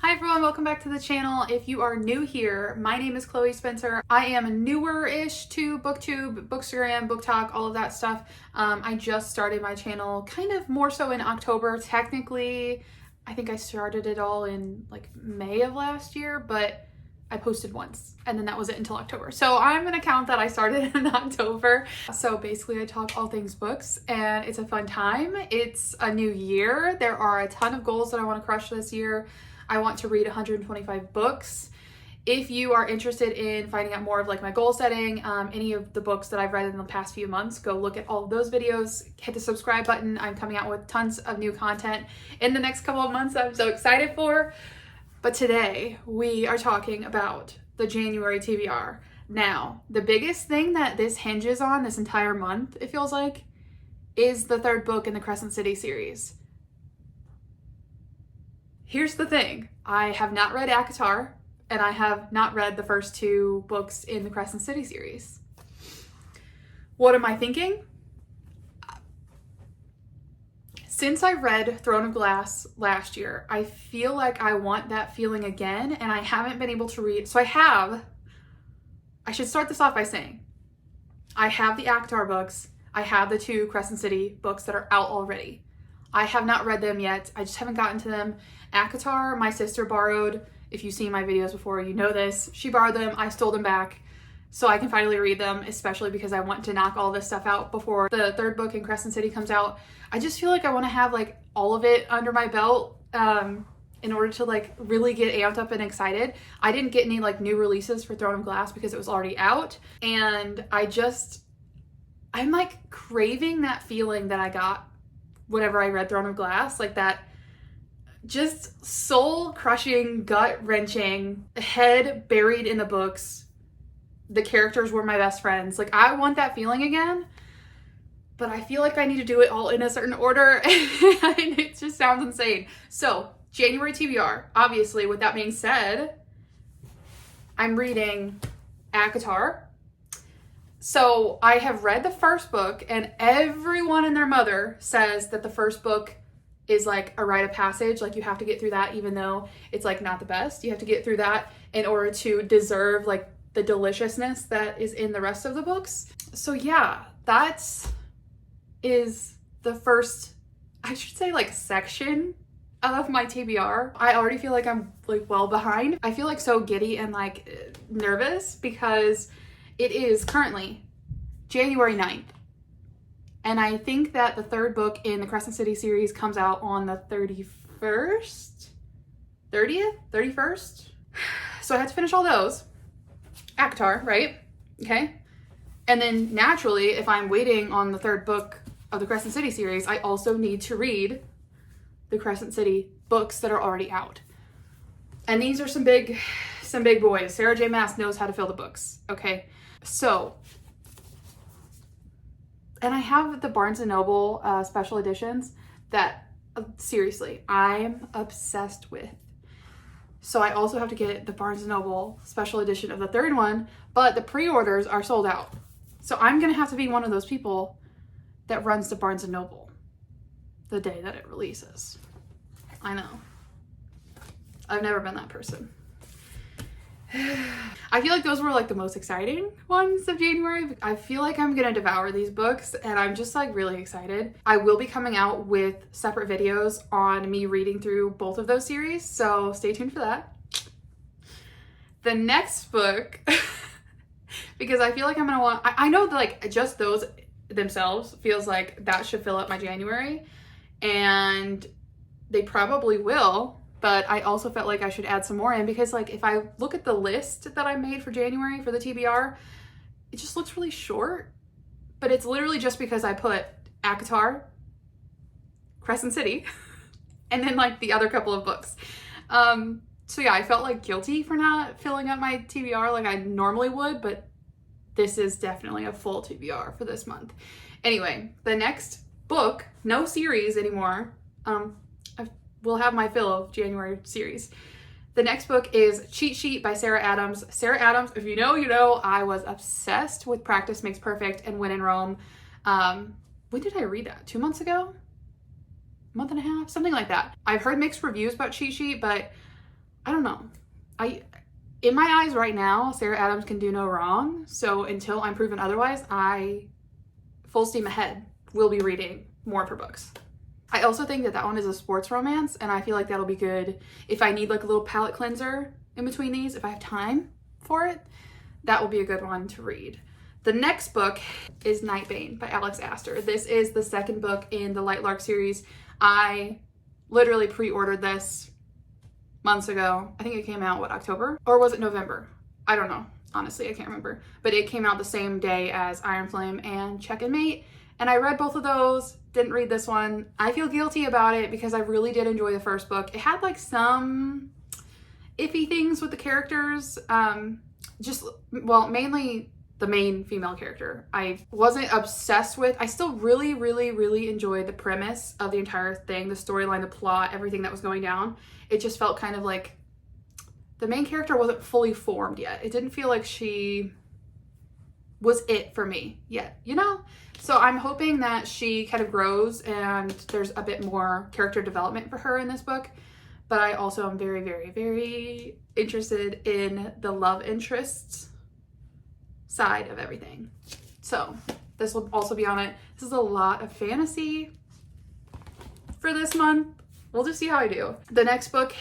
Hi everyone, welcome back to the channel. If you are new here, my name is Chloe Spencer. I am newer-ish to booktube, bookstagram, booktok, all of that stuff. I just started my channel kind of more so in October. Technically, I think I started it all in like May of last year, but I posted once and then that was it until October. So I'm gonna count that I started in October. So basically I talk all things books and it's a fun time. It's a new year. There are a ton of goals that I want to crush this year. I want to read 125 books. If you are interested in finding out more of like my goal setting, any of the books that I've read in the past few months, go look at all of those videos, hit the subscribe button. I'm coming out with tons of new content in the next couple of months that I'm so excited for. But today we are talking about the January TBR. Now, the biggest thing that this hinges on this entire month, it feels like, is the third book in the Crescent City series. Here's the thing, I have not read ACOTAR and I have not read the first two books in the Crescent City series. What am I thinking? Since I read Throne of Glass last year, I feel like I want that feeling again and I haven't been able to read. So I should start this off by saying, I have the ACOTAR books, I have the two Crescent City books that are out already. I have not read them yet. I just haven't gotten to them. ACOTAR, my sister borrowed. If you've seen my videos before, you know this. She borrowed them. I stole them back so I can finally read them, especially because I want to knock all this stuff out before the third book in Crescent City comes out. I just feel like I want to have like all of it under my belt in order to like really get amped up and excited. I didn't get any like new releases for Throne of Glass because it was already out. And I'm like craving that feeling that I got whenever I read Throne of Glass, like that just soul-crushing, gut-wrenching, head buried in the books, the characters were my best friends. Like, I want that feeling again, but I feel like I need to do it all in a certain order, and it just sounds insane. So, January TBR, obviously, with that being said, I'm reading ACOTAR. So I have read the first book and everyone and their mother says that the first book is like a rite of passage. Like you have to get through that even though it's like not the best. You have to get through that in order to deserve like the deliciousness that is in the rest of the books. So yeah, that is the first, I should say like section of my TBR. I already feel like I'm like well behind. I feel like so giddy and like nervous because it is currently January 9th. And I think that the third book in the Crescent City series comes out on the 31st? 30th? 31st? So I have to finish all those. ACOTAR, right? Okay. And then naturally, if I'm waiting on the third book of the Crescent City series, I also need to read the Crescent City books that are already out. And these are some big boys. Sarah J Maas knows how to fill the books, okay? So, and I have the Barnes & Noble special editions that, seriously, I'm obsessed with. So I also have to get the Barnes & Noble special edition of the third one, but the pre-orders are sold out. So I'm going to have to be one of those people that runs to Barnes & Noble the day that it releases. I know. I've never been that person. I feel like those were like the most exciting ones of January. I feel like I'm gonna devour these books and I'm just like really excited. I will be coming out with separate videos on me reading through both of those series, so stay tuned for that. The next book, because I feel like I'm gonna want, I know that like just those themselves feels like that should fill up my January, and they probably will. But I also felt like I should add some more in because like if I look at the list that I made for January for the TBR, it just looks really short. But it's literally just because I put ACOTAR, Crescent City, and then like the other couple of books. So yeah, I felt like guilty for not filling up my TBR like I normally would, but this is definitely a full TBR for this month. Anyway, the next book, no series anymore. We'll have my fill of January series. The next book is Cheat Sheet by Sarah Adams. Sarah Adams, if you know, you know, I was obsessed with Practice Makes Perfect and When in Rome. When did I read that? 2 months ago? Month and a half? Something like that. I've heard mixed reviews about Cheat Sheet, but I don't know. In my eyes right now, Sarah Adams can do no wrong. So until I'm proven otherwise, I, full steam ahead, will be reading more of her books. I also think that that one is a sports romance, and I feel like that'll be good if I need like a little palate cleanser in between these, if I have time for it. That will be a good one to read. The next book is Nightbane by Alex Astor. This is the second book in the Light Lark series. I literally pre-ordered this months ago. I think it came out, what, October? Or was it November? I don't know. Honestly, I can't remember. But it came out the same day as Iron Flame and Check and Mate. And I read both of those, didn't read this one. I feel guilty about it because I really did enjoy the first book. It had like some iffy things with the characters. Mainly the main female character. I wasn't obsessed with. I still really, really, really enjoyed the premise of the entire thing, the storyline, the plot, everything that was going down. It just felt kind of like the main character wasn't fully formed yet. It didn't feel like she was it for me yet, you know? So I'm hoping that she kind of grows and there's a bit more character development for her in this book. But I also am very, very, very interested in the love interests side of everything. So this will also be on it. This is a lot of fantasy for this month. We'll just see how I do. The next book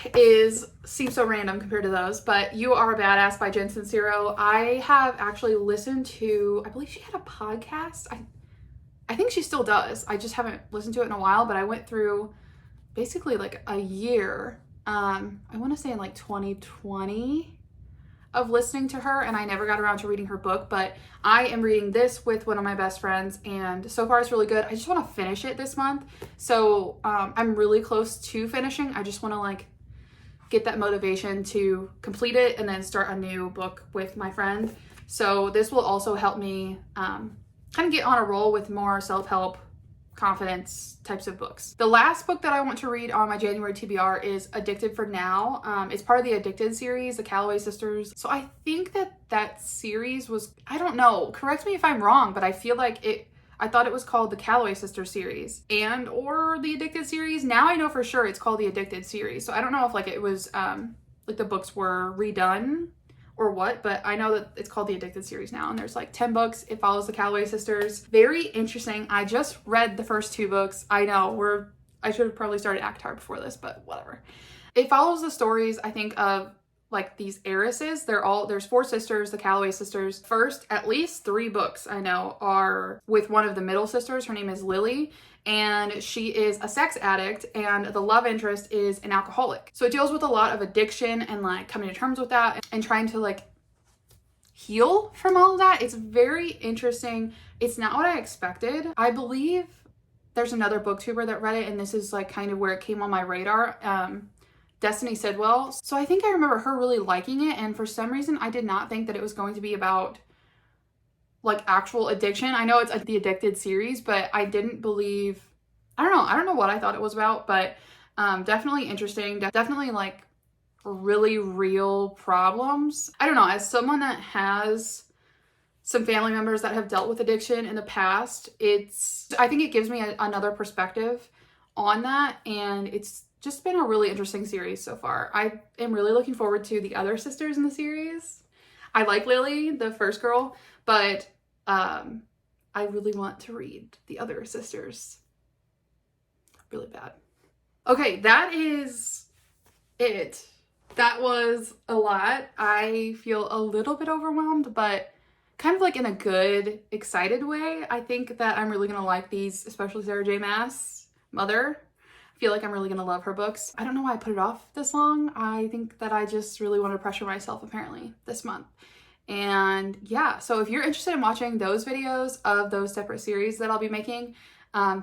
seems so random compared to those, but You Are a Badass by Jen Sincero. I have actually listened to, I believe she had a podcast. I think she still does. I just haven't listened to it in a while, but I went through basically like a year, I want to say in like 2020, of listening to her, and I never got around to reading her book, but I am reading this with one of my best friends, and so far it's really good. I just want to finish it this month, so I'm really close to finishing. I just want to like get that motivation to complete it and then start a new book with my friend. So this will also help me kind of get on a roll with more self-help, confidence types of books. The last book that I want to read on my January TBR is Addicted for Now. It's part of the Addicted series, the Calloway sisters. So I think that series was, I don't know, correct me if I'm wrong, but I feel like I thought it was called the Calloway sisters series or the Addicted series. Now I know for sure it's called the Addicted series. So I don't know if like it was like the books were redone or what, but I know that it's called the Addicted series now, and there's like 10 books. It follows the Calloway sisters. Very interesting. I just read the first 2 books. I know I should have probably started ACOTAR before this, but whatever. It follows the stories, I think, of like these heiresses. There's 4 sisters, the Calloway sisters. First, at least 3 books I know are with one of the middle sisters. Her name is Lily, and she is a sex addict, and the love interest is an alcoholic. So it deals with a lot of addiction and like coming to terms with that and trying to like heal from all of that. It's very interesting. It's not what I expected. I believe there's another booktuber that read it, and this is like kind of where it came on my radar. Destiny Sidwell. So I think I remember her really liking it, and for some reason I did not think that it was going to be about like actual addiction. I know it's the Addicted series, but I didn't believe, I don't know what I thought it was about, but definitely interesting. Definitely like really real problems. I don't know, as someone that has some family members that have dealt with addiction in the past, I think it gives me another perspective on that, and it's just been a really interesting series so far. I am really looking forward to the other sisters in the series. I like Lily, the first girl, but I really want to read the other sisters really bad. Okay, that is it. That was a lot. I feel a little bit overwhelmed, but kind of like in a good, excited way. I think that I'm really gonna like these, especially Sarah J Maas, Mother. I feel like I'm really gonna love her books. I don't know why I put it off this long. I think that I just really want to pressure myself apparently this month. And yeah, so if you're interested in watching those videos of those separate series that I'll be making,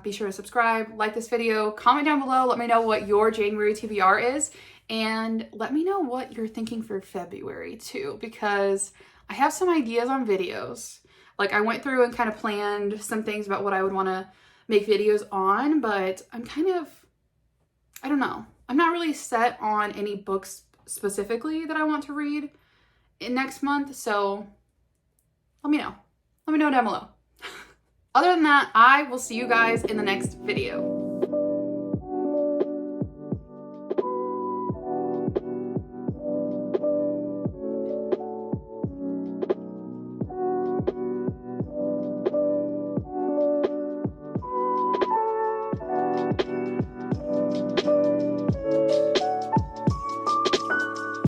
be sure to subscribe, like this video, comment down below, let me know what your January TBR is, and let me know what you're thinking for February too, because I have some ideas on videos. Like I went through and kind of planned some things about what I would want to make videos on, but I'm kind of, I don't know. I'm not really set on any books specifically that I want to read in next month, so let me know. Let me know down below. Other than that, I will see you guys in the next video.